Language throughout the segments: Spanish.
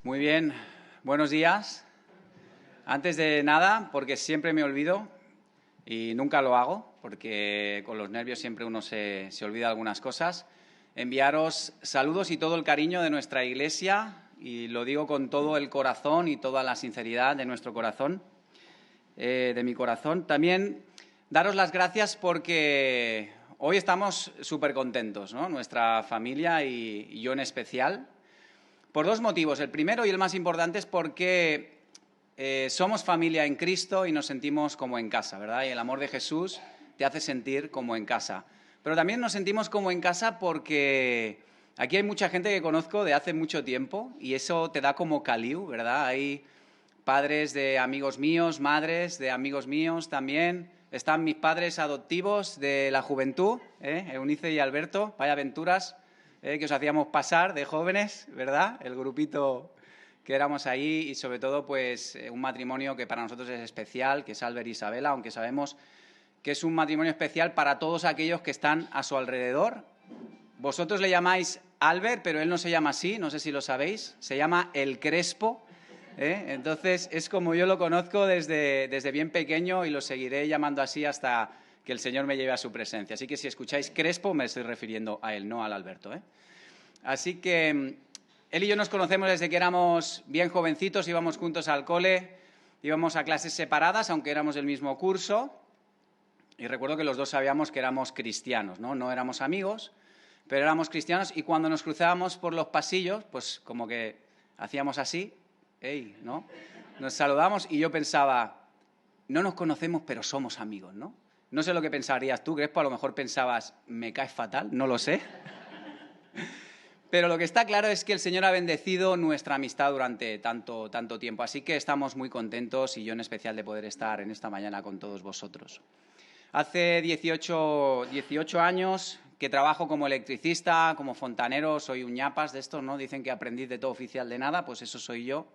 Muy bien, buenos días. Antes de nada, porque siempre me olvido y nunca lo hago, porque con los nervios siempre uno se olvida algunas cosas, enviaros saludos y todo el cariño de nuestra Iglesia, y lo digo con todo el corazón y toda la sinceridad de nuestro corazón, de mi corazón. También daros las gracias porque hoy estamos súper contentos, ¿no? Nuestra familia y yo en especial. Por dos motivos. El primero y el más importante es porque somos familia en Cristo y nos sentimos como en casa, ¿verdad? Y el amor de Jesús te hace sentir como en casa. Pero también nos sentimos como en casa porque aquí hay mucha gente que conozco de hace mucho tiempo y eso te da como caliu, ¿verdad? Hay padres de amigos míos, madres de amigos míos también. Están mis padres adoptivos de la juventud, Eunice y Alberto, vaya aventuras que os hacíamos pasar de jóvenes, ¿verdad? El grupito que éramos ahí y sobre todo pues un matrimonio que para nosotros es especial, que es Albert y Isabela, aunque sabemos que es un matrimonio especial para todos aquellos que están a su alrededor. Vosotros le llamáis Albert, pero él no se llama así, no sé si lo sabéis, se llama El Crespo. Entonces es como yo lo conozco desde bien pequeño y lo seguiré llamando así hasta que el Señor me lleve a su presencia. Así que si escucháis Crespo me estoy refiriendo a él, no al Alberto. Así que él y yo nos conocemos desde que éramos bien jovencitos, íbamos juntos al cole, íbamos a clases separadas, aunque éramos del mismo curso, y recuerdo que los dos sabíamos que éramos cristianos, ¿no? No éramos amigos, pero éramos cristianos, y cuando nos cruzábamos por los pasillos, pues como que hacíamos así, ¡ey!, ¿no? Nos saludamos y yo pensaba, no nos conocemos, pero somos amigos, ¿no? No sé lo que pensarías tú, Crespo, a lo mejor pensabas, me caes fatal, no lo sé. Pero lo que está claro es que el Señor ha bendecido nuestra amistad durante tanto tiempo, así que estamos muy contentos y yo en especial de poder estar en esta mañana con todos vosotros. Hace 18 años que trabajo como electricista, como fontanero, soy un ñapas de estos, ¿no? Dicen que aprendiz de todo oficial de nada, pues eso soy yo.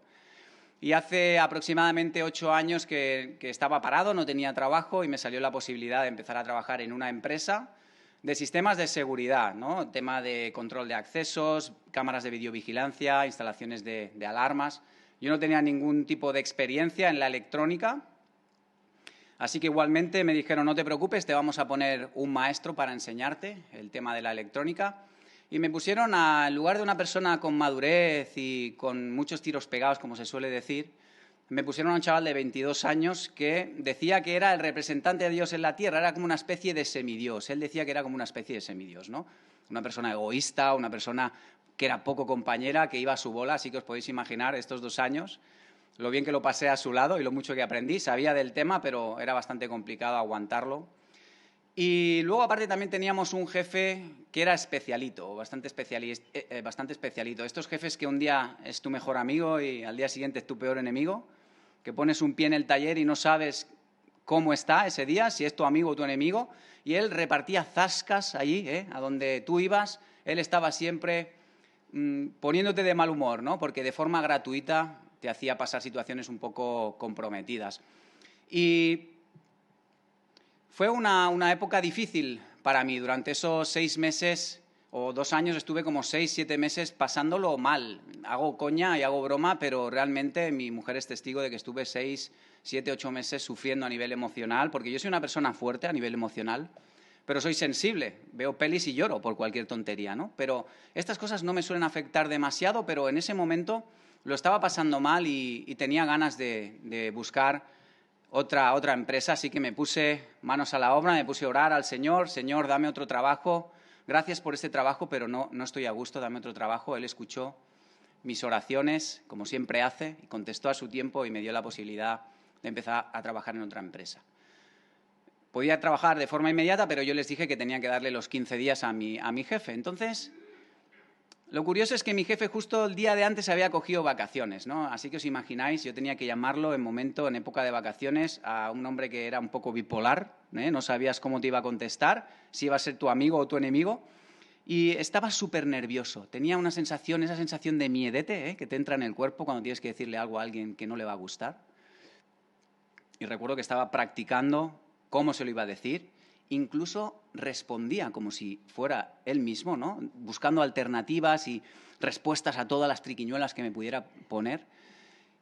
Y hace aproximadamente 8 años que estaba parado, no tenía trabajo y me salió la posibilidad de empezar a trabajar en una empresa de sistemas de seguridad, ¿no? Tema de control de accesos, cámaras de videovigilancia, instalaciones de alarmas. Yo no tenía ningún tipo de experiencia en la electrónica, así que igualmente me dijeron, no te preocupes, te vamos a poner un maestro para enseñarte el tema de la electrónica. Y me pusieron, en lugar de una persona con madurez y con muchos tiros pegados, como se suele decir, me pusieron a un chaval de 22 años que decía que era el representante de Dios en la tierra, era como una especie de semidios. Él decía que era como una especie de semidios, ¿no? Una persona egoísta, una persona que era poco compañera, que iba a su bola, así que os podéis imaginar estos 2 años, lo bien que lo pasé a su lado y lo mucho que aprendí. Sabía del tema, pero era bastante complicado aguantarlo. Y luego, aparte, también teníamos un jefe que era especialito, bastante especialito. Estos jefes que un día es tu mejor amigo y al día siguiente es tu peor enemigo, que pones un pie en el taller y no sabes cómo está ese día, si es tu amigo o tu enemigo, y él repartía zascas allí, a donde tú ibas, él estaba siempre poniéndote de mal humor, ¿no? Porque de forma gratuita te hacía pasar situaciones un poco comprometidas. Y fue una época difícil para mí. Durante esos 6 meses o 2 años estuve como 6, 7 meses pasándolo mal. Hago coña y hago broma, pero realmente mi mujer es testigo de que estuve 6, 7, 8 meses sufriendo a nivel emocional, porque yo soy una persona fuerte a nivel emocional, pero soy sensible. Veo pelis y lloro por cualquier tontería, ¿no? Pero estas cosas no me suelen afectar demasiado, pero en ese momento lo estaba pasando mal y tenía ganas de buscar otra empresa, así que me puse manos a la obra, me puse a orar al Señor, Señor, dame otro trabajo, gracias por este trabajo, pero no estoy a gusto, dame otro trabajo. Él escuchó mis oraciones, como siempre hace, y contestó a su tiempo y me dio la posibilidad de empezar a trabajar en otra empresa. Podía trabajar de forma inmediata, pero yo les dije que tenía que darle los 15 días a mi jefe. Entonces, lo curioso es que mi jefe justo el día de antes había cogido vacaciones, ¿no? Así que os imagináis, yo tenía que llamarlo en época de vacaciones, a un hombre que era un poco bipolar, no sabías cómo te iba a contestar, si iba a ser tu amigo o tu enemigo, y estaba súper nervioso. Tenía esa sensación de miedete, que te entra en el cuerpo cuando tienes que decirle algo a alguien que no le va a gustar. Y recuerdo que estaba practicando cómo se lo iba a decir, incluso respondía como si fuera él mismo, ¿no? Buscando alternativas y respuestas a todas las triquiñuelas que me pudiera poner.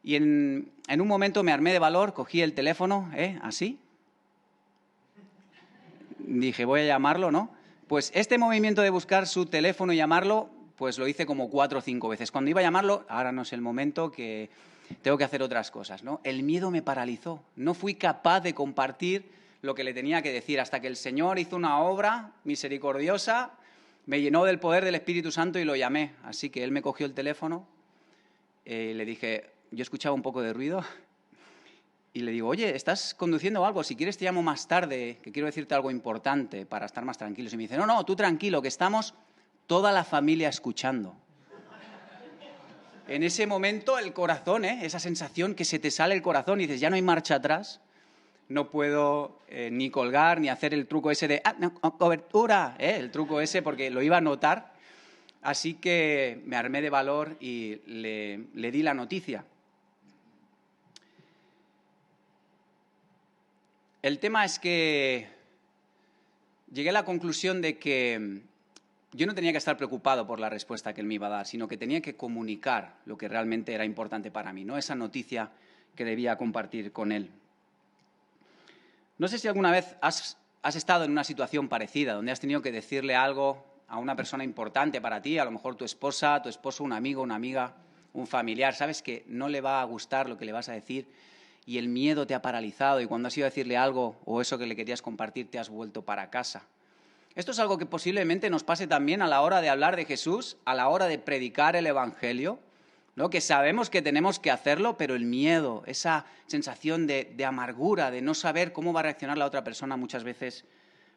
Y en un momento me armé de valor, cogí el teléfono, así. Dije, voy a llamarlo, ¿no? Pues este movimiento de buscar su teléfono y llamarlo, pues lo hice como 4 o 5 veces. Cuando iba a llamarlo, ahora no es el momento, que tengo que hacer otras cosas, ¿no? El miedo me paralizó. No fui capaz de compartir lo que le tenía que decir hasta que el Señor hizo una obra misericordiosa, me llenó del poder del Espíritu Santo y lo llamé. Así que él me cogió el teléfono, le dije, yo escuchaba un poco de ruido y le digo, oye, ¿estás conduciendo algo? Si quieres te llamo más tarde, que quiero decirte algo importante para estar más tranquilos. Y me dice, no, tú tranquilo, que estamos toda la familia escuchando. En ese momento el corazón, esa sensación que se te sale el corazón y dices, ya no hay marcha atrás, no puedo ni colgar ni hacer el truco ese de no, cobertura, el truco ese porque lo iba a notar. Así que me armé de valor y le di la noticia. El tema es que llegué a la conclusión de que yo no tenía que estar preocupado por la respuesta que él me iba a dar, sino que tenía que comunicar lo que realmente era importante para mí, no esa noticia que debía compartir con él. No sé si alguna vez has estado en una situación parecida, donde has tenido que decirle algo a una persona importante para ti, a lo mejor tu esposa, tu esposo, un amigo, una amiga, un familiar. Sabes que no le va a gustar lo que le vas a decir y el miedo te ha paralizado y cuando has ido a decirle algo o eso que le querías compartir te has vuelto para casa. Esto es algo que posiblemente nos pase también a la hora de hablar de Jesús, a la hora de predicar el Evangelio, ¿no? Que sabemos que tenemos que hacerlo, pero el miedo, esa sensación de amargura, de no saber cómo va a reaccionar la otra persona, muchas veces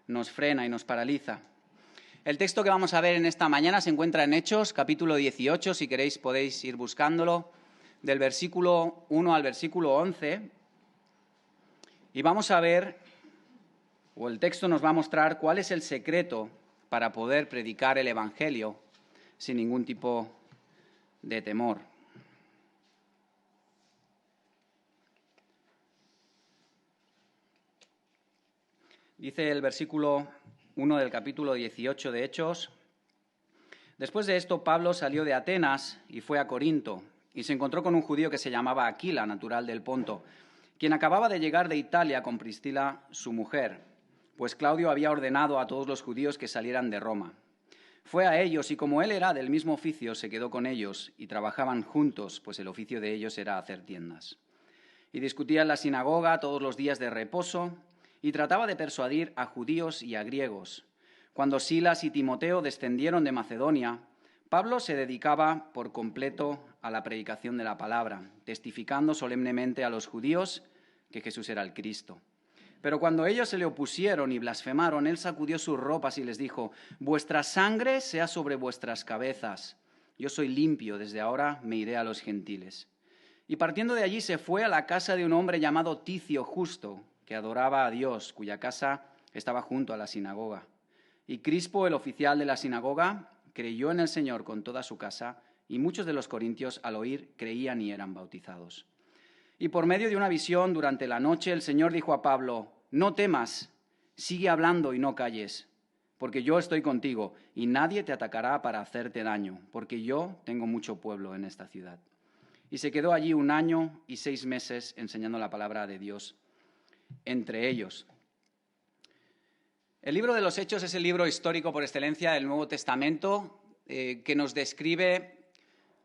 nos frena y nos paraliza. El texto que vamos a ver en esta mañana se encuentra en Hechos, capítulo 18, si queréis podéis ir buscándolo, del versículo 1 al versículo 11, y vamos a ver, o el texto nos va a mostrar cuál es el secreto para poder predicar el Evangelio sin ningún tipo de temor. Dice el versículo 1 del capítulo 18 de Hechos: Después de esto, Pablo salió de Atenas y fue a Corinto, y se encontró con un judío que se llamaba Aquila, natural del Ponto, quien acababa de llegar de Italia con Priscila, su mujer, pues Claudio había ordenado a todos los judíos que salieran de Roma. Fue a ellos y como él era del mismo oficio, se quedó con ellos y trabajaban juntos, pues el oficio de ellos era hacer tiendas. Y discutía en la sinagoga todos los días de reposo y trataba de persuadir a judíos y a griegos. Cuando Silas y Timoteo descendieron de Macedonia, Pablo se dedicaba por completo a la predicación de la palabra, testificando solemnemente a los judíos que Jesús era el Cristo. Pero cuando ellos se le opusieron y blasfemaron, él sacudió sus ropas y les dijo: «Vuestra sangre sea sobre vuestras cabezas. Yo soy limpio, desde ahora me iré a los gentiles». Y partiendo de allí se fue a la casa de un hombre llamado Ticio Justo, que adoraba a Dios, cuya casa estaba junto a la sinagoga. Y Crispo, el oficial de la sinagoga, creyó en el Señor con toda su casa, y muchos de los corintios al oír creían y eran bautizados. Y por medio de una visión durante la noche el Señor dijo a Pablo: «No temas, sigue hablando y no calles, porque yo estoy contigo y nadie te atacará para hacerte daño, porque yo tengo mucho pueblo en esta ciudad». Y se quedó allí 1 año y 6 meses enseñando la palabra de Dios entre ellos. El libro de los Hechos es el libro histórico por excelencia del Nuevo Testamento, que nos describe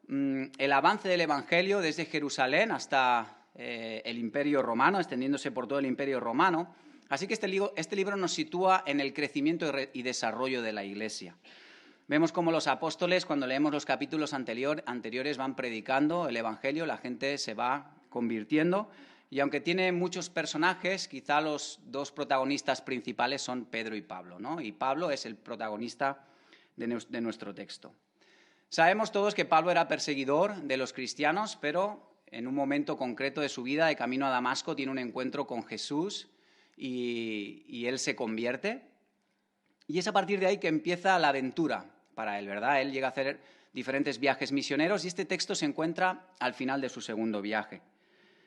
el avance del Evangelio desde Jerusalén hasta el Imperio Romano, extendiéndose por todo el Imperio Romano. Así que este libro nos sitúa en el crecimiento y desarrollo de la Iglesia. Vemos cómo los apóstoles, cuando leemos los capítulos anteriores, van predicando el Evangelio, la gente se va convirtiendo. Y aunque tiene muchos personajes, quizá los 2 protagonistas principales son Pedro y Pablo, ¿no? Y Pablo es el protagonista de nuestro texto. Sabemos todos que Pablo era perseguidor de los cristianos, pero en un momento concreto de su vida, de camino a Damasco, tiene un encuentro con Jesús y él se convierte. Y es a partir de ahí que empieza la aventura para él, ¿verdad? Él llega a hacer diferentes viajes misioneros y este texto se encuentra al final de su segundo viaje.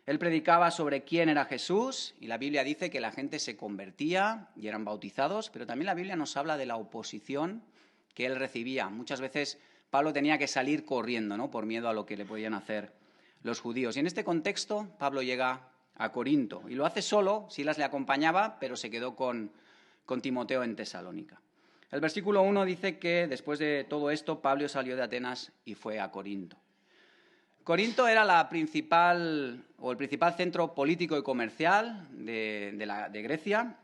Él predicaba sobre quién era Jesús y la Biblia dice que la gente se convertía y eran bautizados, pero también la Biblia nos habla de la oposición que él recibía. Muchas veces Pablo tenía que salir corriendo, ¿no?, por miedo a lo que le podían hacer los judíos. Y en este contexto Pablo llega a Corinto y lo hace solo, Silas le acompañaba, pero se quedó con Timoteo en Tesalónica. El versículo 1 dice que después de todo esto Pablo salió de Atenas y fue a Corinto. Corinto era el principal centro político y comercial de Grecia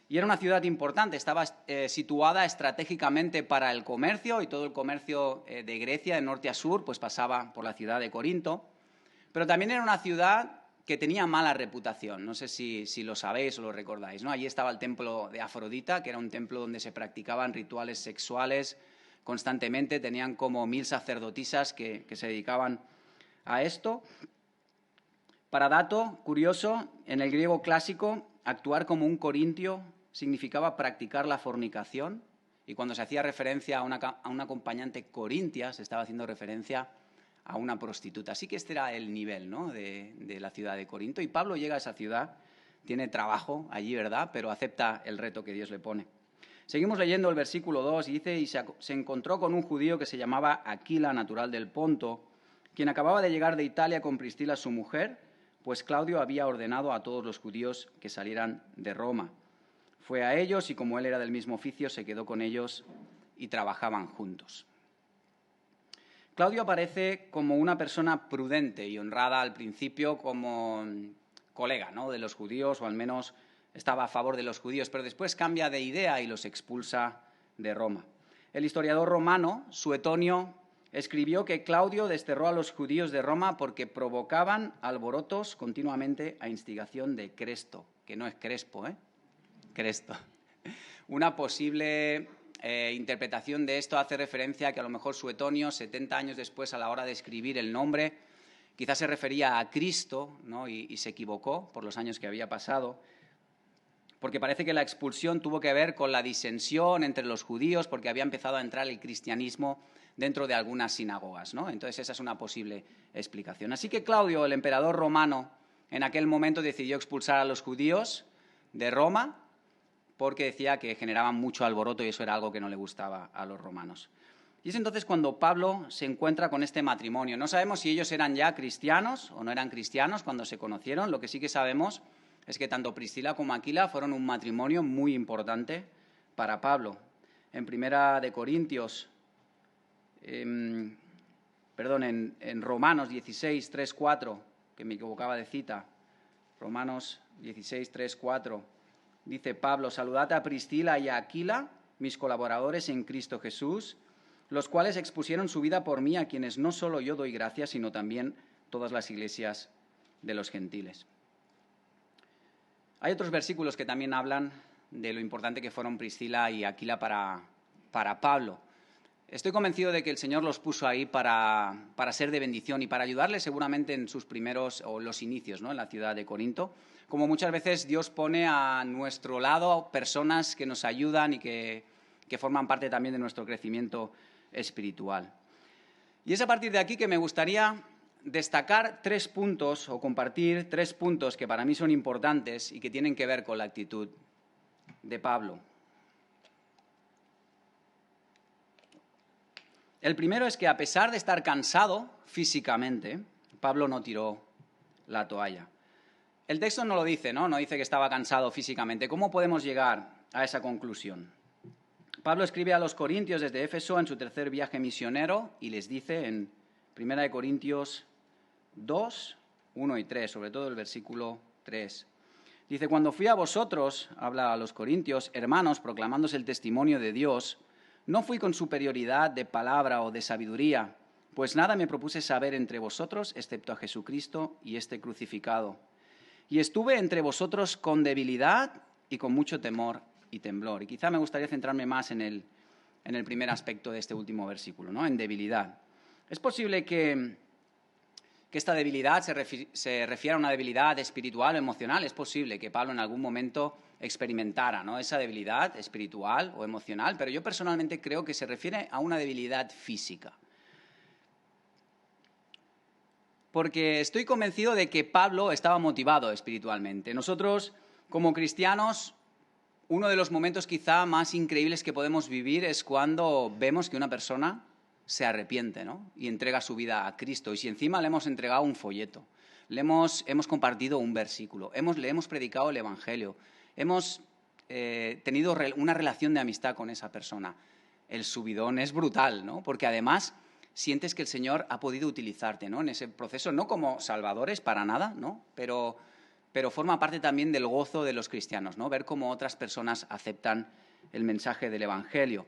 y era una ciudad importante. Estaba situada estratégicamente para el comercio y todo el comercio de Grecia de norte a sur pues pasaba por la ciudad de Corinto. Pero también era una ciudad que tenía mala reputación. No sé si lo sabéis o lo recordáis, ¿no? Allí estaba el templo de Afrodita, que era un templo donde se practicaban rituales sexuales constantemente. Tenían como 1000 sacerdotisas que se dedicaban a esto. Para dato curioso, en el griego clásico, actuar como un corintio significaba practicar la fornicación, y cuando se hacía referencia a una acompañante corintia, se estaba haciendo referencia a una prostituta. Así que este era el nivel, ¿no?, de la ciudad de Corinto. Y Pablo llega a esa ciudad, tiene trabajo allí, ¿verdad?, pero acepta el reto que Dios le pone. Seguimos leyendo el versículo 2 y dice, y se encontró con un judío que se llamaba Aquila, natural del Ponto, quien acababa de llegar de Italia con Priscila, su mujer, pues Claudio había ordenado a todos los judíos que salieran de Roma. Fue a ellos y como él era del mismo oficio, se quedó con ellos y trabajaban juntos. Claudio aparece como una persona prudente y honrada al principio como colega, ¿no?, de los judíos, o al menos estaba a favor de los judíos, pero después cambia de idea y los expulsa de Roma. El historiador romano, Suetonio, escribió que Claudio desterró a los judíos de Roma porque provocaban alborotos continuamente a instigación de Cresto, que no es Crespo, Cresto. Una posible interpretación de esto hace referencia a que a lo mejor Suetonio, 70 años después, a la hora de escribir el nombre, quizás se refería a Cristo, ¿no?, y se equivocó por los años que había pasado, porque parece que la expulsión tuvo que ver con la disensión entre los judíos, porque había empezado a entrar el cristianismo dentro de algunas sinagogas, ¿no? Entonces esa es una posible explicación. Así que Claudio, el emperador romano, en aquel momento decidió expulsar a los judíos de Roma porque decía que generaban mucho alboroto y eso era algo que no le gustaba a los romanos. Y es entonces cuando Pablo se encuentra con este matrimonio. No sabemos si ellos eran ya cristianos o no eran cristianos cuando se conocieron. Lo que sí que sabemos es que tanto Priscila como Aquila fueron un matrimonio muy importante para Pablo. En Primera de Corintios, en Romanos 16, 3, 4, que me equivocaba de cita, Romanos 16, 3, 4, dice Pablo, saludad a Priscila y a Aquila, mis colaboradores en Cristo Jesús, los cuales expusieron su vida por mí, a quienes no solo yo doy gracias, sino también todas las iglesias de los gentiles. Hay otros versículos que también hablan de lo importante que fueron Priscila y Aquila para Pablo. Estoy convencido de que el Señor los puso ahí para ser de bendición y para ayudarles seguramente en sus primeros o los inicios, ¿no?, en la ciudad de Corinto. Como muchas veces Dios pone a nuestro lado personas que nos ayudan y que forman parte también de nuestro crecimiento espiritual. Y es a partir de aquí que me gustaría destacar 3 puntos o compartir 3 puntos que para mí son importantes y que tienen que ver con la actitud de Pablo. El primero es que a pesar de estar cansado físicamente, Pablo no tiró la toalla. El texto no lo dice, ¿no? No dice que estaba cansado físicamente. ¿Cómo podemos llegar a esa conclusión? Pablo escribe a los corintios desde Éfeso en su 3er viaje misionero y les dice en 1 Corintios 2, 1 y 3, sobre todo el versículo 3. Dice, cuando fui a vosotros, habla a los corintios, hermanos, proclamándose el testimonio de Dios, no fui con superioridad de palabra o de sabiduría, pues nada me propuse saber entre vosotros excepto a Jesucristo y este crucificado. Y estuve entre vosotros con debilidad y con mucho temor y temblor. Y quizá me gustaría centrarme más en el primer aspecto de este último versículo, ¿no?, en debilidad. Es posible que esta debilidad se refiera a una debilidad espiritual o emocional. Es posible que Pablo en algún momento experimentara, ¿no?, esa debilidad espiritual o emocional, pero yo personalmente creo que se refiere a una debilidad física. porque estoy convencido de que Pablo estaba motivado espiritualmente. Nosotros, como cristianos, uno de los momentos quizá más increíbles que podemos vivir es cuando vemos que una persona se arrepiente, ¿no? Y entrega su vida a Cristo. Y si encima le hemos entregado un folleto, hemos compartido un versículo, le hemos predicado el Evangelio, hemos tenido una relación de amistad con esa persona. El subidón es brutal, ¿no? Porque además sientes que el Señor ha podido utilizarte, ¿no? En ese proceso, no como salvadores para nada, ¿no? Pero forma parte también del gozo de los cristianos, ¿no? Ver cómo otras personas aceptan el mensaje del Evangelio.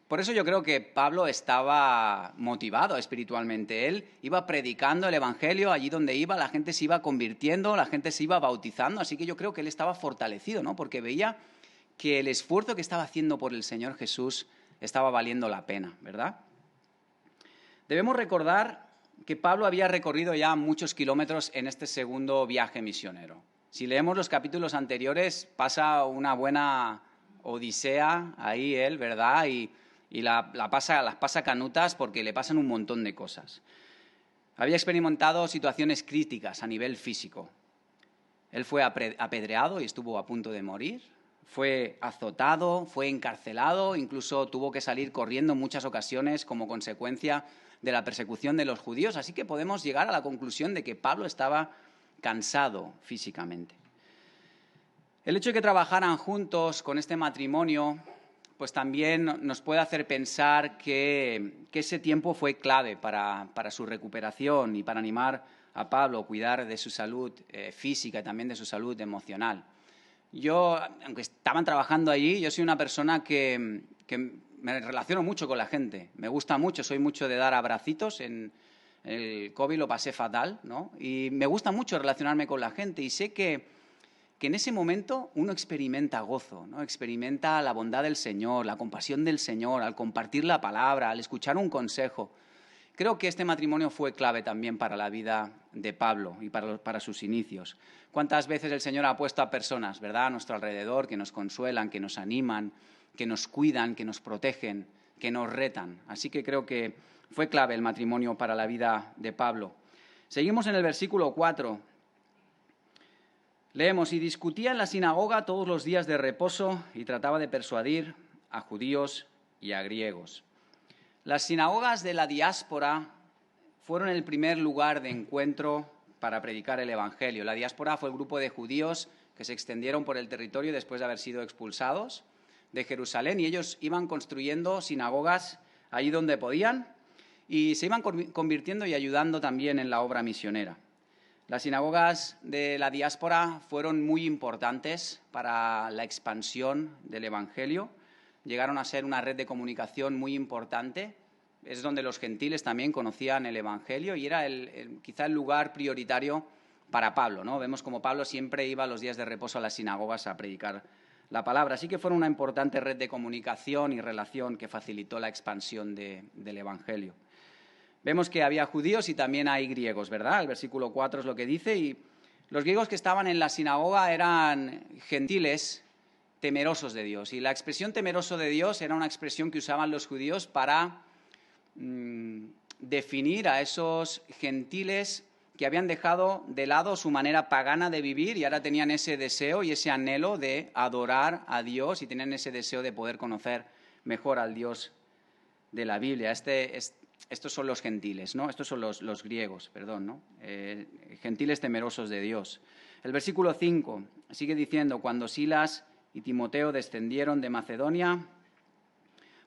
Por eso yo creo que Pablo estaba motivado espiritualmente. Él iba predicando el Evangelio allí donde iba, la gente se iba convirtiendo, la gente se iba bautizando, así que yo creo que él estaba fortalecido, ¿no? Porque veía que el esfuerzo que estaba haciendo por el Señor Jesús estaba valiendo la pena, ¿verdad? Debemos recordar que Pablo había recorrido ya muchos kilómetros en este segundo viaje misionero. Si leemos los capítulos anteriores, pasa una buena odisea ahí él, ¿verdad? Y las pasa canutas porque le pasan un montón de cosas. Había experimentado situaciones críticas a nivel físico. Él fue apedreado y estuvo a punto de morir. Fue azotado, fue encarcelado, incluso tuvo que salir corriendo en muchas ocasiones como consecuencia de la persecución de los judíos. Así que podemos llegar a la conclusión de que Pablo estaba cansado físicamente. El hecho de que trabajaran juntos con este matrimonio, pues también nos puede hacer pensar que ese tiempo fue clave para su recuperación y para animar a Pablo a cuidar de su salud física y también de su salud emocional. Yo, aunque estaban trabajando allí, yo soy una persona que me relaciono mucho con la gente. Me gusta mucho, soy mucho de dar abracitos. En el COVID lo pasé fatal, ¿no? Y me gusta mucho relacionarme con la gente y sé que en ese momento uno experimenta gozo, ¿no? Experimenta la bondad del Señor, la compasión del Señor, al compartir la palabra, al escuchar un consejo. Creo que este matrimonio fue clave también para la vida de Pablo y para sus inicios. ¿Cuántas veces el Señor ha puesto a personas, ¿verdad?, a nuestro alrededor, que nos consuelan, que nos animan, que nos cuidan, que nos protegen, que nos retan? Así que creo que fue clave el matrimonio para la vida de Pablo. Seguimos en el versículo 4. Leemos: y discutía en la sinagoga todos los días de reposo y trataba de persuadir a judíos y a griegos. Las sinagogas de la diáspora fueron el primer lugar de encuentro para predicar el Evangelio. La diáspora fue el grupo de judíos que se extendieron por el territorio después de haber sido expulsados de Jerusalén, y ellos iban construyendo sinagogas allí donde podían y se iban convirtiendo y ayudando también en la obra misionera. Las sinagogas de la diáspora fueron muy importantes para la expansión del Evangelio. Llegaron a ser una red de comunicación muy importante. Es donde los gentiles también conocían el Evangelio y era quizá el lugar prioritario para Pablo, ¿no? Vemos como Pablo siempre iba los días de reposo a las sinagogas a predicar la palabra. Así que fueron una importante red de comunicación y relación que facilitó la expansión del Evangelio. Vemos que había judíos y también hay griegos, ¿verdad? El versículo 4 es lo que dice. Y los griegos que estaban en la sinagoga eran gentiles temerosos de Dios. Y la expresión temeroso de Dios era una expresión que usaban los judíos para definir a esos gentiles que habían dejado de lado su manera pagana de vivir y ahora tenían ese deseo y ese anhelo de adorar a Dios y tenían ese deseo de poder conocer mejor al Dios de la Biblia. Estos son los gentiles, ¿no? Estos son los griegos, perdón, ¿no? Gentiles temerosos de Dios. El versículo 5 sigue diciendo: cuando Silas y Timoteo descendieron de Macedonia,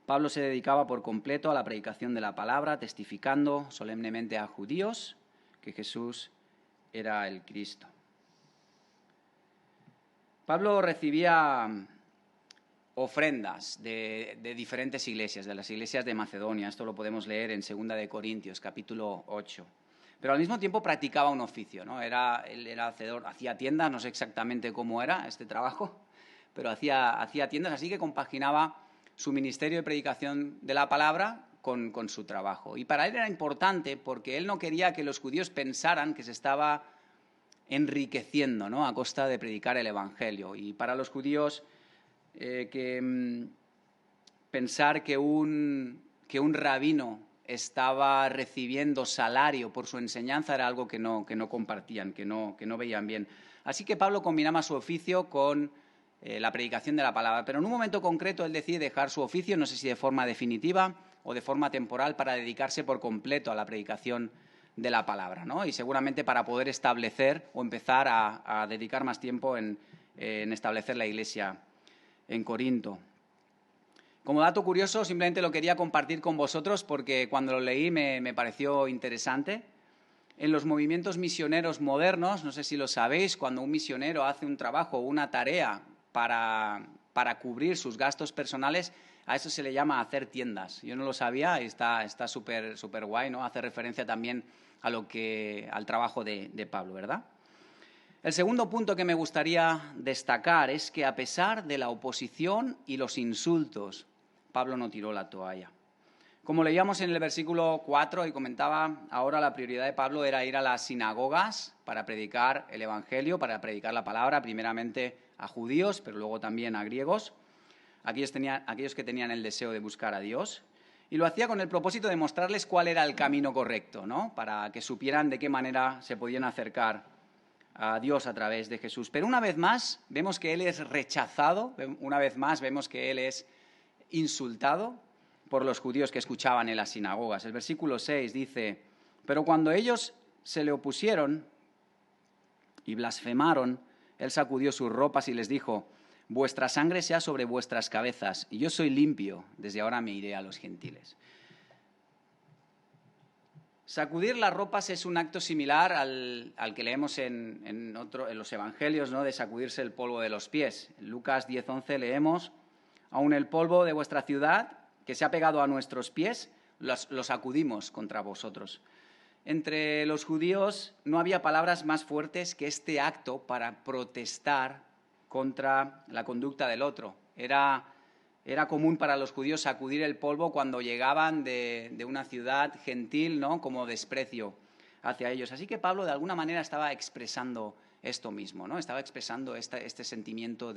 Pablo se dedicaba por completo a la predicación de la palabra, testificando solemnemente a judíos que Jesús era el Cristo. Pablo recibía ofrendas de diferentes iglesias, de las iglesias de Macedonia. Esto lo podemos leer en 2 de Corintios, capítulo 8. Pero al mismo tiempo practicaba un oficio, ¿no? Él era hacedor, hacía tiendas, no sé exactamente cómo era este trabajo, pero hacía tiendas, así que compaginaba su ministerio de predicación de la palabra con su trabajo. Y para él era importante porque él no quería que los judíos pensaran que se estaba enriqueciendo, ¿no?, a costa de predicar el Evangelio. Y para los judíos pensar que un rabino estaba recibiendo salario por su enseñanza era algo que no compartían, que no veían bien. Así que Pablo combinaba su oficio con la predicación de la palabra. Pero en un momento concreto él decide dejar su oficio, no sé si de forma definitiva o de forma temporal, para dedicarse por completo a la predicación de la palabra, ¿no? Y seguramente para poder establecer o empezar a dedicar más tiempo en establecer la iglesia en Corinto. Como dato curioso, simplemente lo quería compartir con vosotros porque cuando lo leí me pareció interesante. En los movimientos misioneros modernos, no sé si lo sabéis, cuando un misionero hace un trabajo o una tarea para cubrir sus gastos personales, a eso se le llama hacer tiendas. Yo no lo sabía y está súper guay, ¿no? Hace referencia también al trabajo de Pablo, ¿verdad? El segundo punto que me gustaría destacar es que a pesar de la oposición y los insultos, Pablo no tiró la toalla. Como leíamos en el versículo 4 y comentaba, ahora la prioridad de Pablo era ir a las sinagogas para predicar el Evangelio, para predicar la palabra, primeramente a judíos, pero luego también a griegos, aquellos que tenían el deseo de buscar a Dios. Y lo hacía con el propósito de mostrarles cuál era el camino correcto, ¿no? Para que supieran de qué manera se podían acercar a Dios a través de Jesús. Pero una vez más vemos que él es rechazado, una vez más vemos que él es insultado por los judíos que escuchaban en las sinagogas. El versículo 6 dice, pero cuando ellos se le opusieron y blasfemaron, él sacudió sus ropas y les dijo, vuestra sangre sea sobre vuestras cabezas, y yo soy limpio, desde ahora me iré a los gentiles. Sacudir las ropas es un acto similar al que leemos en los evangelios, ¿no? De sacudirse el polvo de los pies. En Lucas 10:11 leemos, aun el polvo de vuestra ciudad, que se ha pegado a nuestros pies, lo sacudimos contra vosotros. Entre los judíos no había palabras más fuertes que este acto para protestar contra la conducta del otro. Era común para los judíos sacudir el polvo cuando llegaban de una ciudad gentil, ¿no? Como desprecio hacia ellos. Así que Pablo de alguna manera estaba expresando esto mismo, ¿no? Estaba expresando este sentimiento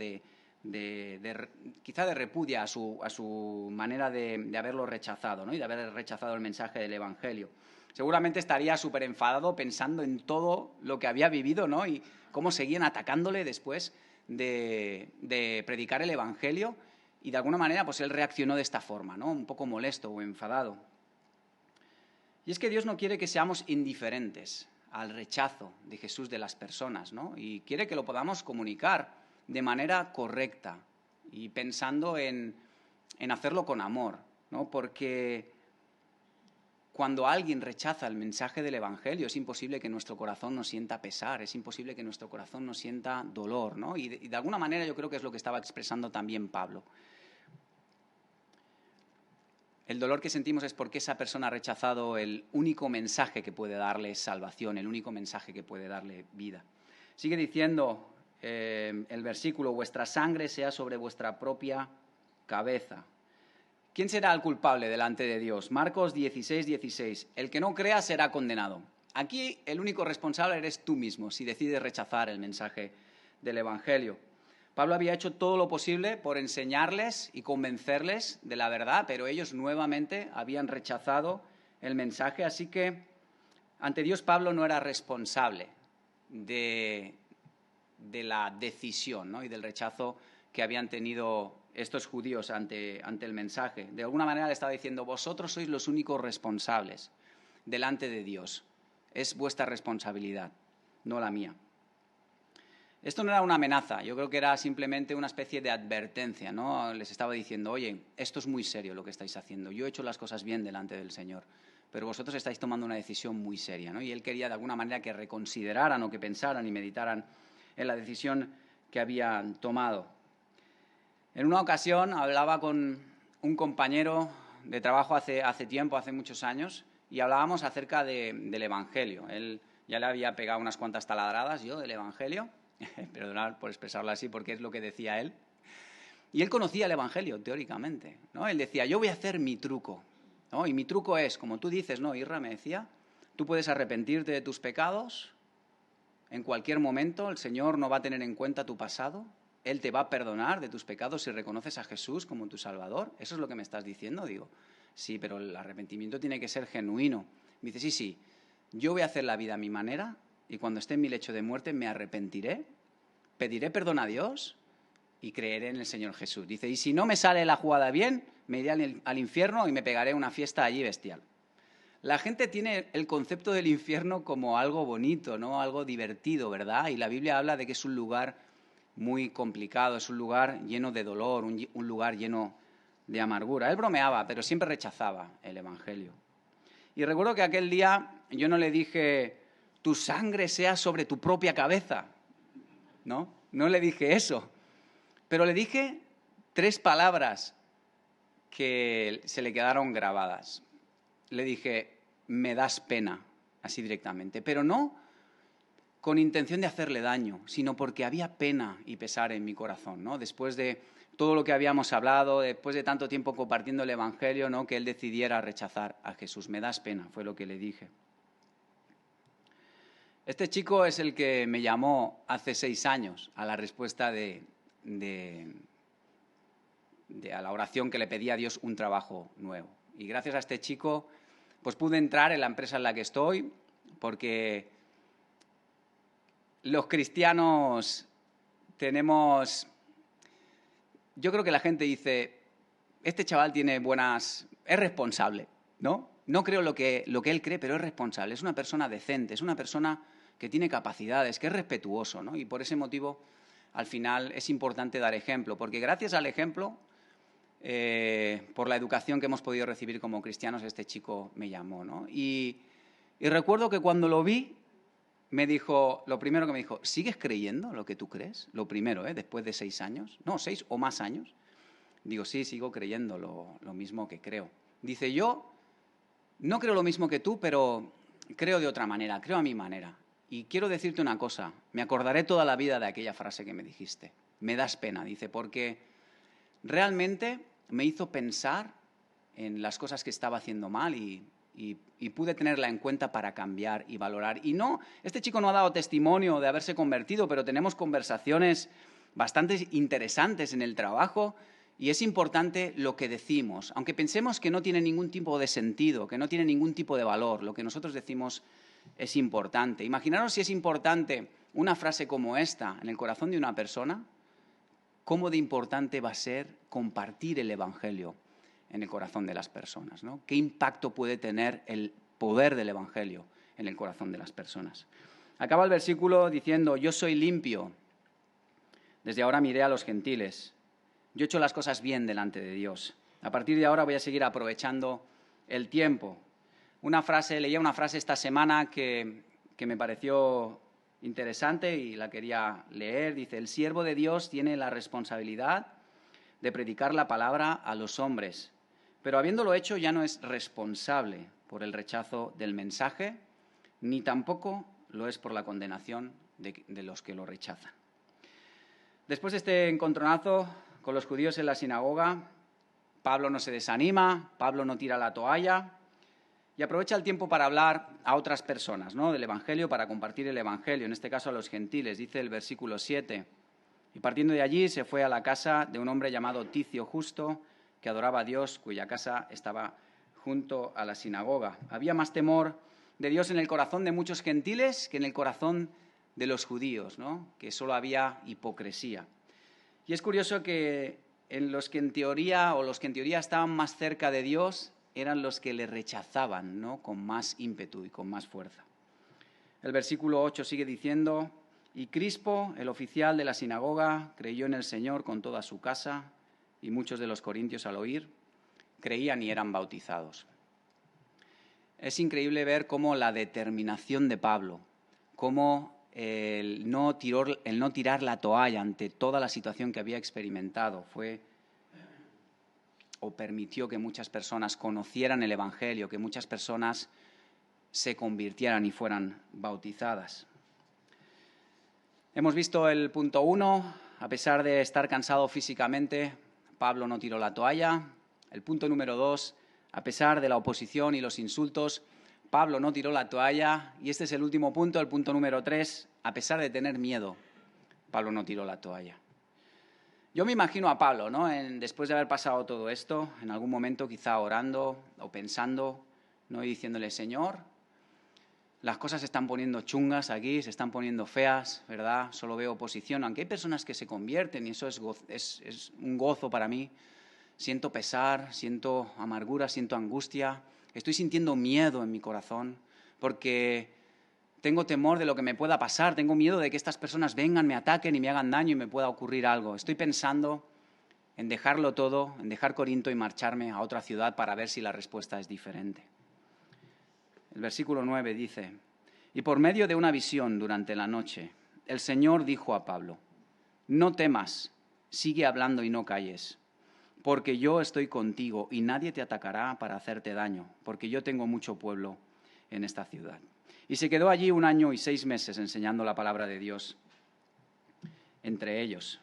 quizá de repudia a su manera de haberlo rechazado, ¿no? Y de haber rechazado el mensaje del Evangelio. Seguramente estaría súper enfadado pensando en todo lo que había vivido, ¿no? Y cómo seguían atacándole después de predicar el Evangelio. Y de alguna manera pues él reaccionó de esta forma, ¿no? Un poco molesto o enfadado. Y es que Dios no quiere que seamos indiferentes al rechazo de Jesús de las personas, ¿no? Y quiere que lo podamos comunicar de manera correcta y pensando en hacerlo con amor, ¿no? Porque cuando alguien rechaza el mensaje del Evangelio es imposible que nuestro corazón no sienta pesar, es imposible que nuestro corazón no sienta dolor, ¿no? Y de alguna manera yo creo que es lo que estaba expresando también Pablo. El dolor que sentimos es porque esa persona ha rechazado el único mensaje que puede darle salvación, el único mensaje que puede darle vida. Sigue diciendo el versículo, vuestra sangre sea sobre vuestra propia cabeza. ¿Quién será el culpable delante de Dios? Marcos 16:16. El que no crea será condenado. Aquí el único responsable eres tú mismo si decides rechazar el mensaje del Evangelio. Pablo había hecho todo lo posible por enseñarles y convencerles de la verdad, pero ellos nuevamente habían rechazado el mensaje. Así que ante Dios Pablo no era responsable de la decisión, ¿no? Y del rechazo que habían tenido estos judíos ante el mensaje. De alguna manera le estaba diciendo, vosotros sois los únicos responsables delante de Dios. Es vuestra responsabilidad, no la mía. Esto no era una amenaza, yo creo que era simplemente una especie de advertencia, ¿no? Les estaba diciendo, oye, esto es muy serio lo que estáis haciendo. Yo he hecho las cosas bien delante del Señor, pero vosotros estáis tomando una decisión muy seria, ¿no? Y él quería de alguna manera que reconsideraran o que pensaran y meditaran en la decisión que habían tomado. En una ocasión hablaba con un compañero de trabajo hace tiempo, hace muchos años, y hablábamos acerca del Evangelio. Él ya le había pegado unas cuantas taladradas yo del Evangelio, perdonad por expresarlo así porque es lo que decía él, y él conocía el Evangelio teóricamente, ¿no? Él decía, yo voy a hacer mi truco, ¿no? Y mi truco es, como tú dices, ¿no, Irra? Me decía, tú puedes arrepentirte de tus pecados en cualquier momento, el Señor no va a tener en cuenta tu pasado, Él te va a perdonar de tus pecados si reconoces a Jesús como tu Salvador. ¿Eso es lo que me estás diciendo? Digo, Sí, pero el arrepentimiento tiene que ser genuino. Me dice, sí, yo voy a hacer la vida a mi manera y cuando esté en mi lecho de muerte me arrepentiré, pediré perdón a Dios y creeré en el Señor Jesús. Dice, y si no me sale la jugada bien, me iré al infierno y me pegaré una fiesta allí bestial. La gente tiene el concepto del infierno como algo bonito, ¿no? Algo divertido, ¿verdad? Y la Biblia habla de que es un lugar muy complicado, es un lugar lleno de dolor, un lugar lleno de amargura. Él bromeaba, pero siempre rechazaba el Evangelio. Y recuerdo que aquel día yo no le dije, tu sangre sea sobre tu propia cabeza, ¿no? No le dije eso, pero le dije 3 palabras que se le quedaron grabadas. Le dije, me das pena, así directamente, pero no con intención de hacerle daño, sino porque había pena y pesar en mi corazón, ¿no? Después de todo lo que habíamos hablado, después de tanto tiempo compartiendo el Evangelio, ¿no? Que él decidiera rechazar a Jesús. Me das pena, fue lo que le dije. Este chico es el que me llamó hace 6 años a la respuesta a la oración que le pedía a Dios un trabajo nuevo. Y gracias a este chico, pues pude entrar en la empresa en la que estoy, porque los cristianos tenemos... Yo creo que la gente dice, este chaval tiene buenas... es responsable, ¿no? No creo lo que él cree, pero es responsable, es una persona decente, es una persona que tiene capacidades, que es respetuoso, ¿no? Y por ese motivo, al final, es importante dar ejemplo, porque gracias al ejemplo, por la educación que hemos podido recibir como cristianos, este chico me llamó, ¿no? Y recuerdo que cuando lo vi, me dijo, lo primero que me dijo, ¿sigues creyendo lo que tú crees? Lo primero, después de 6 años, no, 6 o más años. Digo, sí, sigo creyendo lo mismo que creo. Dice, yo no creo lo mismo que tú, pero creo de otra manera, creo a mi manera. Y quiero decirte una cosa, me acordaré toda la vida de aquella frase que me dijiste. Me das pena, dice, porque realmente me hizo pensar en las cosas que estaba haciendo mal y pude tenerla en cuenta para cambiar y valorar. Y no, este chico no ha dado testimonio de haberse convertido, pero tenemos conversaciones bastante interesantes en el trabajo y es importante lo que decimos. Aunque pensemos que no tiene ningún tipo de sentido, que no tiene ningún tipo de valor, lo que nosotros decimos es importante. Imaginaros si es importante una frase como esta en el corazón de una persona, cómo de importante va a ser compartir el Evangelio en el corazón de las personas, ¿no? ¿Qué impacto puede tener el poder del Evangelio en el corazón de las personas? Acaba el versículo diciendo, yo soy limpio, desde ahora miré a los gentiles, yo he hecho las cosas bien delante de Dios. A partir de ahora voy a seguir aprovechando el tiempo. Leía una frase esta semana que me pareció interesante y la quería leer. Dice, el siervo de Dios tiene la responsabilidad de predicar la palabra a los hombres, pero habiéndolo hecho ya no es responsable por el rechazo del mensaje, ni tampoco lo es por la condenación de los que lo rechazan. Después de este encontronazo con los judíos en la sinagoga, Pablo no se desanima, Pablo no tira la toalla y aprovecha el tiempo para hablar a otras personas, ¿no? Del Evangelio, para compartir el Evangelio, en este caso a los gentiles. Dice el versículo 7, y partiendo de allí se fue a la casa de un hombre llamado Ticio Justo, que adoraba a Dios, cuya casa estaba junto a la sinagoga. Había más temor de Dios en el corazón de muchos gentiles que en el corazón de los judíos, ¿no? Que solo había hipocresía. Y es curioso que los que en teoría estaban más cerca de Dios eran los que le rechazaban, ¿no? Con más ímpetu y con más fuerza. El versículo 8 sigue diciendo, y Crispo, el oficial de la sinagoga, creyó en el Señor con toda su casa, y muchos de los corintios al oír creían y eran bautizados. Es increíble ver cómo la determinación de Pablo, cómo el no tirar la toalla ante toda la situación que había experimentado permitió que muchas personas conocieran el Evangelio, que muchas personas se convirtieran y fueran bautizadas. Hemos visto el punto 1, a pesar de estar cansado físicamente, Pablo no tiró la toalla. El punto número 2, a pesar de la oposición y los insultos, Pablo no tiró la toalla. Y este es el último punto, el punto número 3, a pesar de tener miedo, Pablo no tiró la toalla. Yo me imagino a Pablo, ¿no? Después de haber pasado todo esto, en algún momento quizá orando o pensando, ¿no? Y diciéndole, Señor, las cosas se están poniendo chungas aquí, se están poniendo feas, ¿verdad? Solo veo oposición, aunque hay personas que se convierten y eso es un gozo para mí. Siento pesar, siento amargura, siento angustia, estoy sintiendo miedo en mi corazón porque tengo temor de lo que me pueda pasar, tengo miedo de que estas personas vengan, me ataquen y me hagan daño y me pueda ocurrir algo. Estoy pensando en dejarlo todo, en dejar Corinto y marcharme a otra ciudad para ver si la respuesta es diferente. El versículo 9 dice, y por medio de una visión durante la noche, el Señor dijo a Pablo, no temas, sigue hablando y no calles, porque yo estoy contigo y nadie te atacará para hacerte daño, porque yo tengo mucho pueblo en esta ciudad. Y se quedó allí 1 año y 6 meses enseñando la palabra de Dios entre ellos.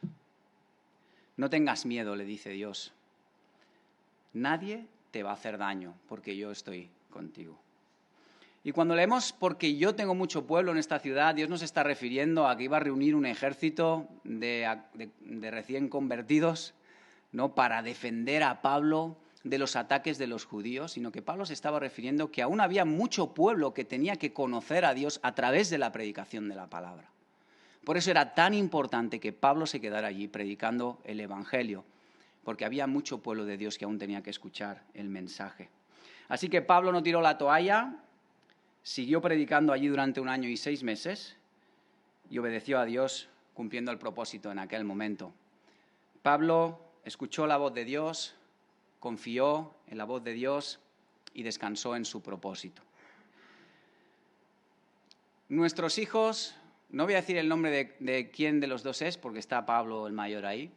No tengas miedo, le dice Dios. Nadie te va a hacer daño porque yo estoy contigo. Y cuando leemos porque yo tengo mucho pueblo en esta ciudad, Dios nos está refiriendo a que iba a reunir un ejército de recién convertidos, ¿no? Para defender a Pablo de los ataques de los judíos, sino que Pablo se estaba refiriendo que aún había mucho pueblo que tenía que conocer a Dios a través de la predicación de la palabra. Por eso era tan importante que Pablo se quedara allí predicando el Evangelio, porque había mucho pueblo de Dios que aún tenía que escuchar el mensaje. Así que Pablo no tiró la toalla, siguió predicando allí durante 1 año y 6 meses y obedeció a Dios cumpliendo el propósito en aquel momento. Pablo escuchó la voz de Dios, confió en la voz de Dios y descansó en su propósito. Nuestros hijos, no voy a decir el nombre de quién de los dos es, porque está Pablo el mayor ahí,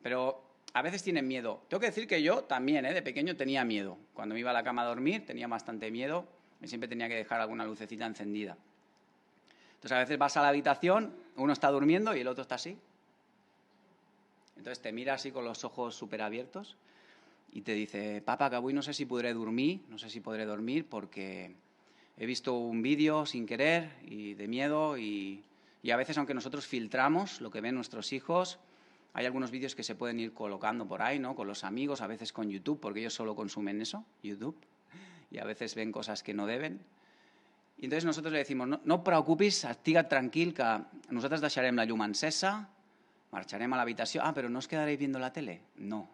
pero a veces tienen miedo. Tengo que decir que yo también, de pequeño tenía miedo. Cuando me iba a la cama a dormir tenía bastante miedo y siempre tenía que dejar alguna lucecita encendida. Entonces a veces vas a la habitación, uno está durmiendo y el otro está así. Entonces te mira así con los ojos súper abiertos y te dice, papá, que avui no sé si podré dormir porque he visto un vídeo sin querer y de miedo y a veces, aunque nosotros filtramos lo que ven nuestros hijos, hay algunos vídeos que se pueden ir colocando por ahí, ¿no? Con los amigos, a veces con YouTube, porque ellos solo consumen eso, YouTube, y a veces ven cosas que no deben. I entonces nosotros le decimos, no preocupis, estigues tranquil, que nosaltres deixarem la llum encesa, marcharemos a la habitación. Ah, pero ¿no os quedaréis viendo la tele? No.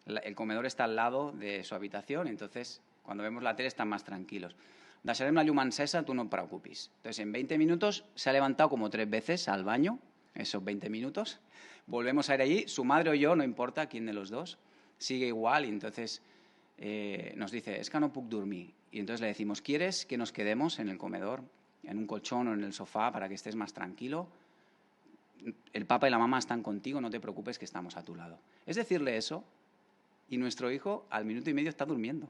El comedor está al lado de su habitación, entonces cuando vemos la tele están más tranquilos. Deixarem la llum encesa, tú no te preocupis. Entonces en 20 minutos se ha levantado como 3 veces al baño, esos 20 minutos. Volvemos a ir allí, su madre o yo, no importa quién de los dos, sigue igual y entonces nos dice, es que no puc dormir. Y entonces le decimos, ¿quieres que nos quedemos en el comedor, en un colchón o en el sofá para que estés más tranquilo? El papá y la mamá están contigo, no te preocupes que estamos a tu lado. Es decirle eso y nuestro hijo al 1 minuto y medio está durmiendo.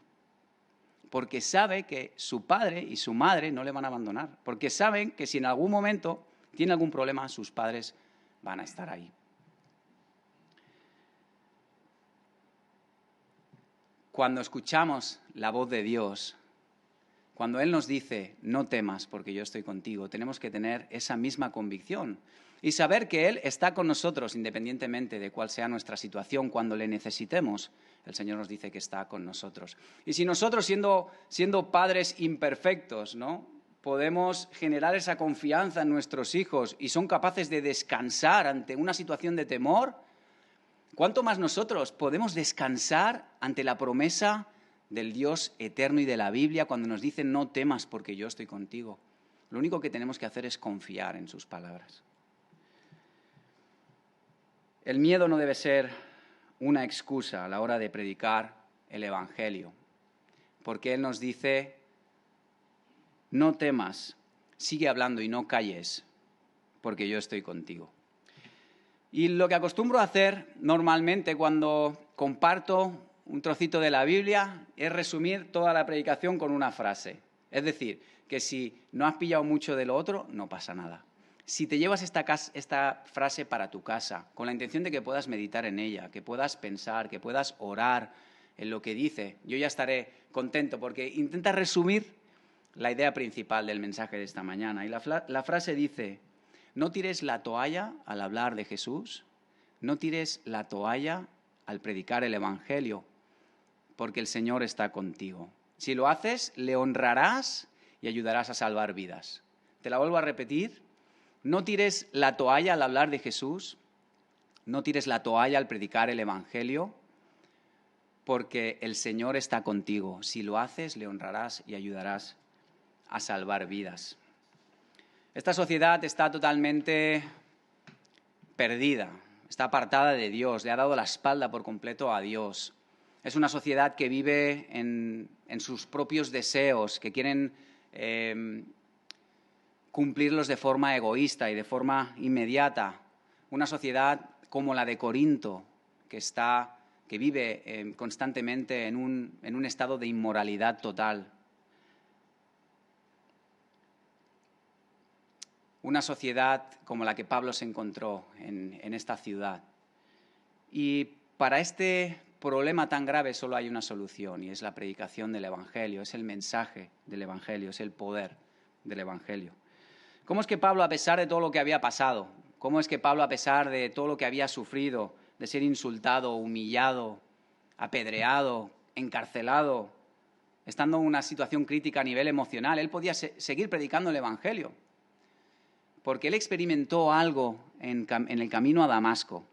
Porque sabe que su padre y su madre no le van a abandonar. Porque saben que si en algún momento tiene algún problema, sus padres van a estar ahí. Cuando escuchamos la voz de Dios, cuando Él nos dice, no temas porque yo estoy contigo, tenemos que tener esa misma convicción y saber que Él está con nosotros independientemente de cuál sea nuestra situación. Cuando le necesitemos, el Señor nos dice que está con nosotros. Y si nosotros, siendo padres imperfectos, ¿no?, podemos generar esa confianza en nuestros hijos y son capaces de descansar ante una situación de temor, ¿cuánto más nosotros podemos descansar ante la promesa del Dios eterno y de la Biblia cuando nos dice no temas porque yo estoy contigo? Lo único que tenemos que hacer es confiar en sus palabras. El miedo no debe ser una excusa a la hora de predicar el Evangelio, porque Él nos dice, no temas, sigue hablando y no calles, porque yo estoy contigo. Y lo que acostumbro a hacer normalmente cuando comparto un trocito de la Biblia es resumir toda la predicación con una frase. Es decir, que si no has pillado mucho de lo otro, no pasa nada. Si te llevas esta frase para tu casa, con la intención de que puedas meditar en ella, que puedas pensar, que puedas orar en lo que dice, yo ya estaré contento porque intenta resumir la idea principal del mensaje de esta mañana. Y la frase dice, no tires la toalla al hablar de Jesús, no tires la toalla al predicar el Evangelio, porque el Señor está contigo. Si lo haces, le honrarás y ayudarás a salvar vidas. Te la vuelvo a repetir. No tires la toalla al hablar de Jesús, no tires la toalla al predicar el Evangelio, porque el Señor está contigo. Si lo haces, le honrarás y ayudarás a salvar vidas. Esta sociedad está totalmente perdida, está apartada de Dios, le ha dado la espalda por completo a Dios. Es una sociedad que vive en sus propios deseos, que quieren cumplirlos de forma egoísta y de forma inmediata. Una sociedad como la de Corinto, que vive constantemente en un estado de inmoralidad total. Una sociedad como la que Pablo se encontró en esta ciudad. Y para este problema tan grave solo hay una solución, y es la predicación del Evangelio, es el mensaje del Evangelio, es el poder del Evangelio. ¿Cómo es que Pablo, a pesar de todo lo que había pasado, cómo es que Pablo, a pesar de todo lo que había sufrido, de ser insultado, humillado, apedreado, encarcelado, estando en una situación crítica a nivel emocional, él podía seguir predicando el Evangelio? Porque él experimentó algo en el camino a Damasco,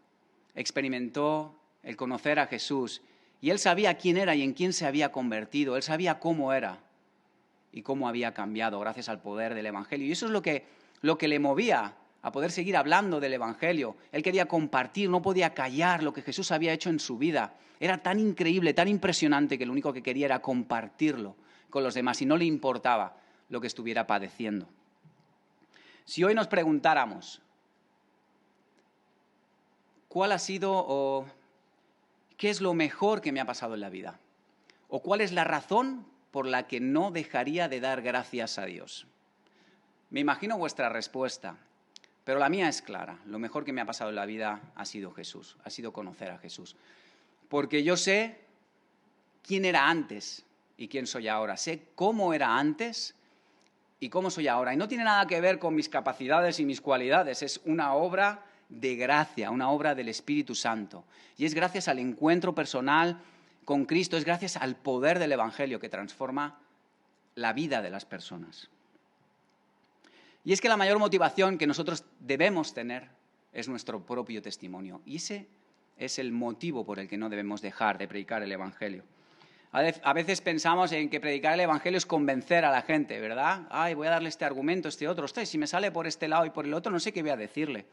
experimentó el conocer a Jesús, y él sabía quién era y en quién se había convertido, él sabía cómo era y cómo había cambiado gracias al poder del Evangelio. Y eso es lo que le movía a poder seguir hablando del Evangelio. Él quería compartir, no podía callar lo que Jesús había hecho en su vida. Era tan increíble, tan impresionante, que lo único que quería era compartirlo con los demás y no le importaba lo que estuviera padeciendo. Si hoy nos preguntáramos, ¿cuál ha sido o qué es lo mejor que me ha pasado en la vida? ¿O cuál es la razón por la que no dejaría de dar gracias a Dios? Me imagino vuestra respuesta, pero la mía es clara. Lo mejor que me ha pasado en la vida ha sido Jesús, ha sido conocer a Jesús. Porque yo sé quién era antes y quién soy ahora. Sé cómo era antes y cómo soy ahora. Y no tiene nada que ver con mis capacidades y mis cualidades. Es una obra de gracia, una obra del Espíritu Santo. Y es gracias al encuentro personal con Cristo, es gracias al poder del Evangelio que transforma la vida de las personas. Y es que la mayor motivación que nosotros debemos tener es nuestro propio testimonio. Y ese es el motivo por el que no debemos dejar de predicar el Evangelio. A veces pensamos en que predicar el Evangelio es convencer a la gente, ¿verdad? Ay, voy a darle este argumento, este otro. Ostras, si me sale por este lado y por el otro, no sé qué voy a decirle.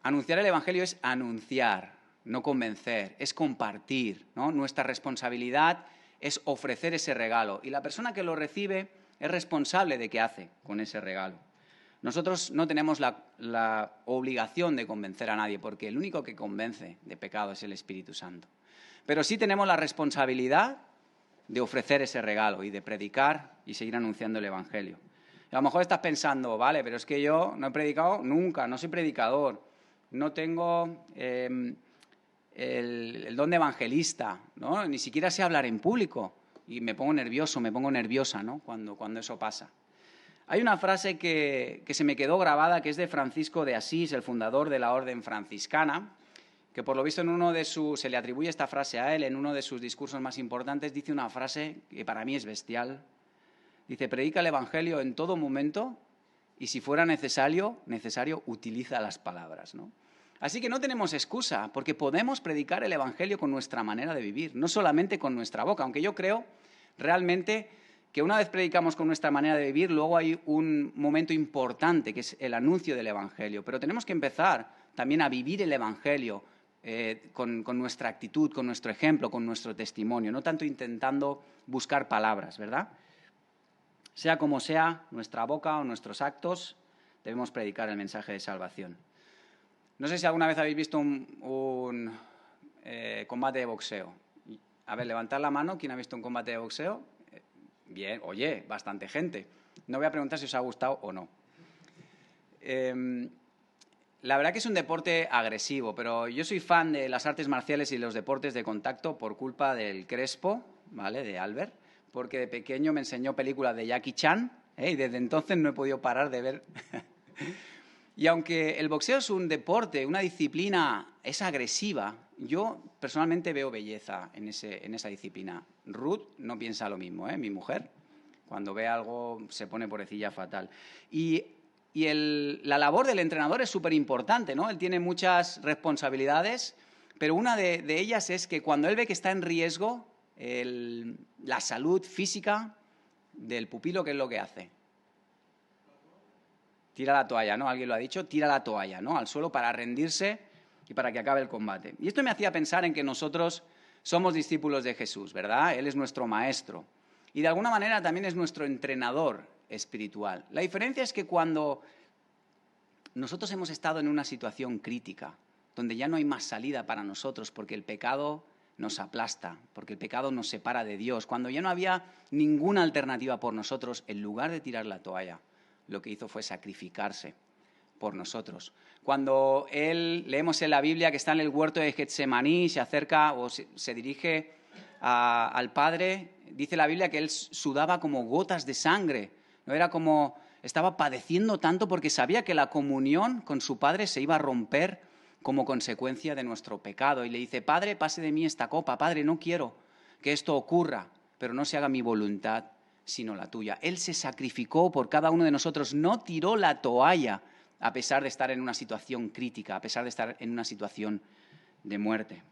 Anunciar el Evangelio es anunciar, no convencer, es compartir, ¿no? Nuestra responsabilidad es ofrecer ese regalo y la persona que lo recibe es responsable de qué hace con ese regalo. Nosotros no tenemos la obligación de convencer a nadie, porque el único que convence de pecado es el Espíritu Santo. Pero sí tenemos la responsabilidad de ofrecer ese regalo y de predicar y seguir anunciando el Evangelio. Y a lo mejor estás pensando, vale, pero es que yo no he predicado nunca, no soy predicador, no tengo el don de evangelista, ¿no? Ni siquiera sé hablar en público y me pongo nervioso, me pongo nerviosa, ¿no? Cuando eso pasa. Hay una frase que se me quedó grabada, que es de Francisco de Asís, el fundador de la Orden Franciscana, que por lo visto se le atribuye esta frase a él, en uno de sus discursos más importantes, dice una frase que para mí es bestial. Dice, predica el Evangelio en todo momento y si fuera necesario, utiliza las palabras, ¿no? Así que no tenemos excusa, porque podemos predicar el Evangelio con nuestra manera de vivir, no solamente con nuestra boca, aunque yo creo realmente que una vez predicamos con nuestra manera de vivir, luego hay un momento importante, que es el anuncio del Evangelio. Pero tenemos que empezar también a vivir el Evangelio con nuestra actitud, con nuestro ejemplo, con nuestro testimonio, no tanto intentando buscar palabras, ¿verdad? Sea como sea, nuestra boca o nuestros actos, debemos predicar el mensaje de salvación. No sé si alguna vez habéis visto un combate de boxeo. A ver, levantad la mano, ¿quién ha visto un combate de boxeo? Bien, oye, bastante gente. No voy a preguntar si os ha gustado o no. La verdad que es un deporte agresivo, pero yo soy fan de las artes marciales y los deportes de contacto por culpa del Crespo, ¿vale?, de Albert, porque de pequeño me enseñó películas de Jackie Chan, y desde entonces no he podido parar de ver Y aunque el boxeo es un deporte, una disciplina, es agresiva, yo personalmente veo belleza en esa disciplina. Ruth no piensa lo mismo, ¿eh? Mi mujer, cuando ve algo se pone pobrecilla fatal. Y la labor del entrenador es súper importante, ¿no? Él tiene muchas responsabilidades, pero una de ellas es que cuando él ve que está en riesgo la salud física del pupilo, ¿qué es lo que hace? Tira la toalla, ¿no? Alguien lo ha dicho, tira la toalla, ¿no? Al suelo para rendirse y para que acabe el combate. Y esto me hacía pensar en que nosotros somos discípulos de Jesús, ¿verdad? Él es nuestro maestro. Y de alguna manera también es nuestro entrenador espiritual. La diferencia es que cuando nosotros hemos estado en una situación crítica, donde ya no hay más salida para nosotros porque el pecado nos aplasta, porque el pecado nos separa de Dios, cuando ya no había ninguna alternativa por nosotros, en lugar de tirar la toalla, lo que hizo fue sacrificarse por nosotros. Cuando leemos en la Biblia que está en el huerto de Getsemaní, se acerca o se dirige al Padre, dice la Biblia que él sudaba como gotas de sangre, no era como estaba padeciendo tanto porque sabía que la comunión con su Padre se iba a romper como consecuencia de nuestro pecado. Y le dice, Padre, pase de mí esta copa, Padre, no quiero que esto ocurra, pero no se haga mi voluntad, sino la tuya. Él se sacrificó por cada uno de nosotros, no tiró la toalla a pesar de estar en una situación crítica, a pesar de estar en una situación de muerte.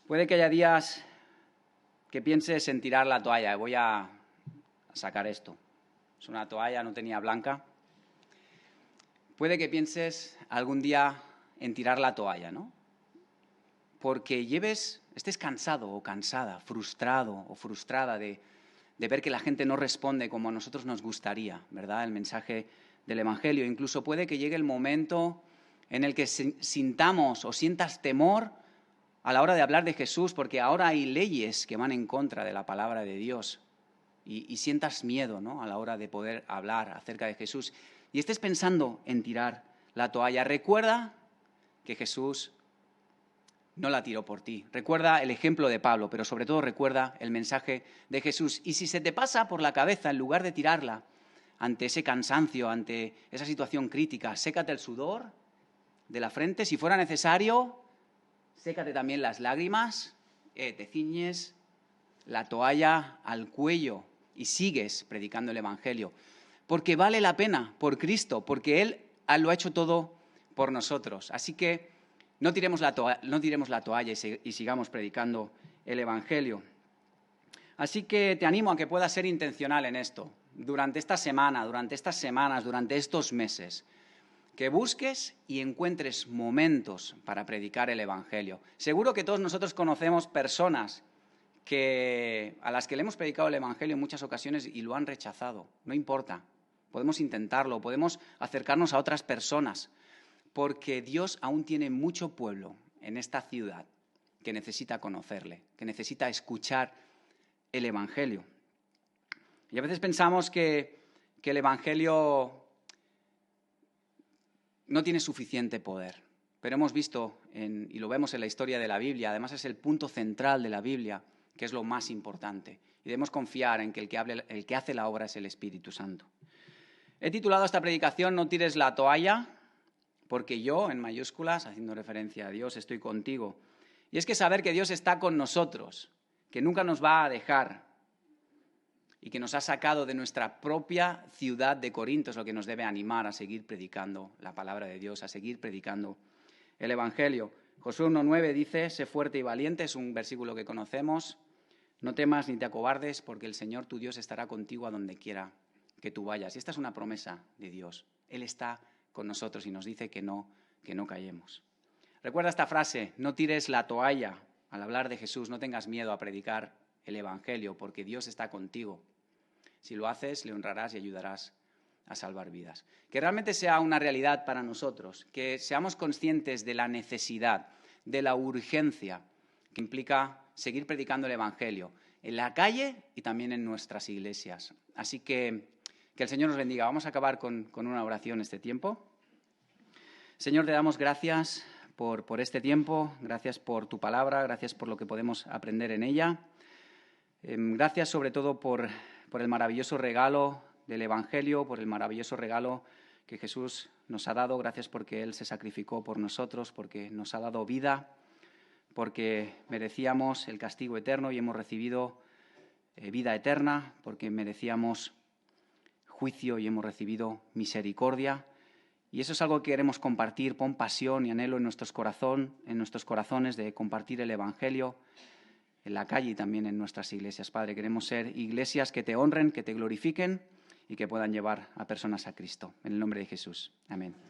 Puede que haya días que pienses en tirar la toalla. Voy a sacar esto. Es una toalla, no tenía blanca. Puede que pienses algún día en tirar la toalla, ¿no? Porque estés cansado o cansada, frustrado o frustrada de ver que la gente no responde como a nosotros nos gustaría, ¿verdad? El mensaje del Evangelio. Incluso puede que llegue el momento en el que sintamos o sientas temor a la hora de hablar de Jesús, porque ahora hay leyes que van en contra de la palabra de Dios. Y sientas miedo, ¿no? A la hora de poder hablar acerca de Jesús. Y estés pensando en tirar la toalla. Recuerda que Jesús no la tiró por ti. Recuerda el ejemplo de Pablo, pero sobre todo recuerda el mensaje de Jesús. Y si se te pasa por la cabeza, en lugar de tirarla, ante ese cansancio, ante esa situación crítica, sécate el sudor de la frente. Si fuera necesario, sécate también las lágrimas, te ciñes la toalla al cuello y sigues predicando el Evangelio. Porque vale la pena, por Cristo, porque Él lo ha hecho todo por nosotros. Así que no tiremos la toalla y sigamos predicando el Evangelio. Así que te animo a que puedas ser intencional en esto, durante esta semana, durante estas semanas, durante estos meses, que busques y encuentres momentos para predicar el Evangelio. Seguro que todos nosotros conocemos personas a las que le hemos predicado el Evangelio en muchas ocasiones y lo han rechazado. No importa, podemos intentarlo, podemos acercarnos a otras personas, porque Dios aún tiene mucho pueblo en esta ciudad que necesita conocerle, que necesita escuchar el Evangelio. Y a veces pensamos que el Evangelio no tiene suficiente poder, pero hemos visto, y lo vemos en la historia de la Biblia, además es el punto central de la Biblia, que es lo más importante. Y debemos confiar en que el que hace la obra es el Espíritu Santo. He titulado esta predicación No tires la toalla, porque yo, en mayúsculas, haciendo referencia a Dios, estoy contigo. Y es que saber que Dios está con nosotros, que nunca nos va a dejar y que nos ha sacado de nuestra propia ciudad de Corinto es lo que nos debe animar a seguir predicando la palabra de Dios, a seguir predicando el Evangelio. Josué 1:9 dice, sé fuerte y valiente, es un versículo que conocemos. No temas ni te acobardes, porque el Señor tu Dios estará contigo a donde quiera que tú vayas. Y esta es una promesa de Dios. Él está con nosotros y nos dice que no callemos. Recuerda esta frase, no tires la toalla al hablar de Jesús, no tengas miedo a predicar el Evangelio, porque Dios está contigo. Si lo haces, le honrarás y ayudarás a salvar vidas. Que realmente sea una realidad para nosotros, que seamos conscientes de la necesidad, de la urgencia que implica seguir predicando el Evangelio en la calle y también en nuestras iglesias. Así que el Señor nos bendiga. Vamos a acabar con una oración este tiempo. Señor, te damos gracias por este tiempo, gracias por tu palabra, gracias por lo que podemos aprender en ella. Gracias sobre todo por el maravilloso regalo del Evangelio, por el maravilloso regalo que Jesús nos ha dado. Gracias porque Él se sacrificó por nosotros, porque nos ha dado vida, porque merecíamos el castigo eterno y hemos recibido vida eterna, porque merecíamos juicio y hemos recibido misericordia. Y eso es algo que queremos compartir. Pon pasión y anhelo en nuestros corazones de compartir el Evangelio en la calle y también en nuestras iglesias. Padre, queremos ser iglesias que te honren, que te glorifiquen y que puedan llevar a personas a Cristo. En el nombre de Jesús. Amén.